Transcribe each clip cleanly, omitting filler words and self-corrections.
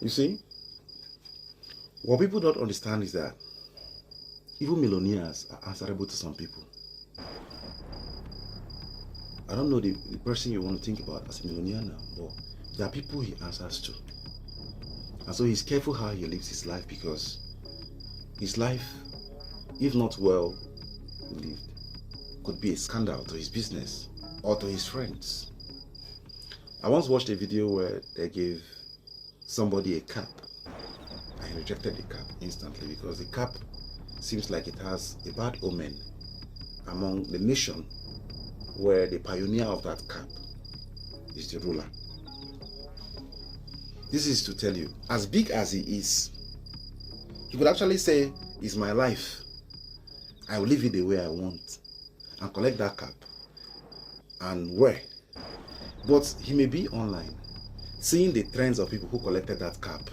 You see, what people don't understand is that even millionaires are answerable to some people. I don't know the person you want to think about as a millionaire now, but there are people he answers to. And so he's careful how he lives his life, because his life, if not well lived, could be a scandal to his business or to his friends. I once watched a video where they gave somebody a cap and he rejected the cap instantly because the cap seems like it has a bad omen among the nation where the pioneer of that cap is the ruler. This is to tell you, as big as he is, he could actually say, "It's my life. I will live it the way I want," and collect that cap and wear. But he may be online, seeing the trends of people who collected that cap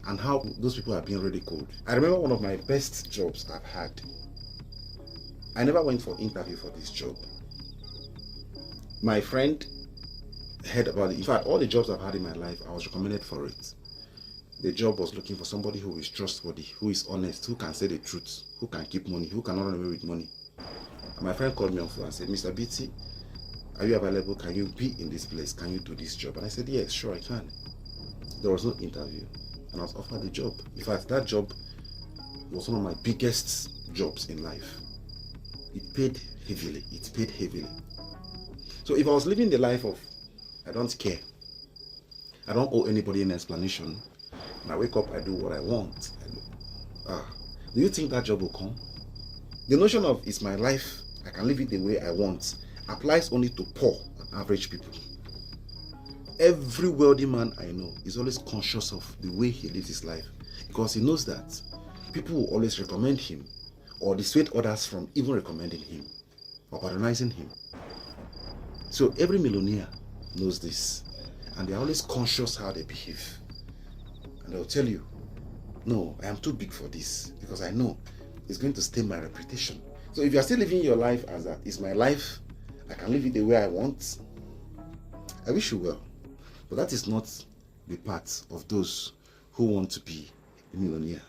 and how those people are being ridiculed. I remember one of my best jobs I've had. I never went for interview for this job. My friend heard about it. In fact, all the jobs I've had in my life, I was recommended for it. The job was looking for somebody who is trustworthy, who is honest, who can say the truth, who can keep money, who cannot run away with money. And my friend called me on phone and said, "Mr. BT, are you available? Can you be in this place? Can you do this job?" And I said, "Yes, sure, I can." There was no interview, and I was offered the job. In fact, that job was one of my biggest jobs in life. It paid heavily. It paid heavily. So if I was living the life of, I don't care, I don't owe anybody an explanation, and I wake up, I do what I want, do you think that job will come? The notion of "it's my life, I can live it the way I want" applies only to poor and average people. Every wealthy man I know is always conscious of the way he lives his life, because he knows that people will always recommend him or dissuade others from even recommending him or patronizing him. So every millionaire knows this, and they're always conscious how they behave. And they'll tell you, "No, I am too big for this, because I know it's going to stain my reputation." So if you're still living your life as that, "It's my life, I can live it the way I want," I wish you well. But that is not the path of those who want to be a millionaire.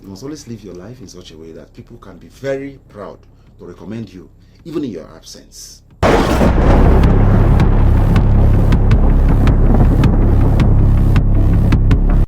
You must always live your life in such a way that people can be very proud to recommend you, even in your absence.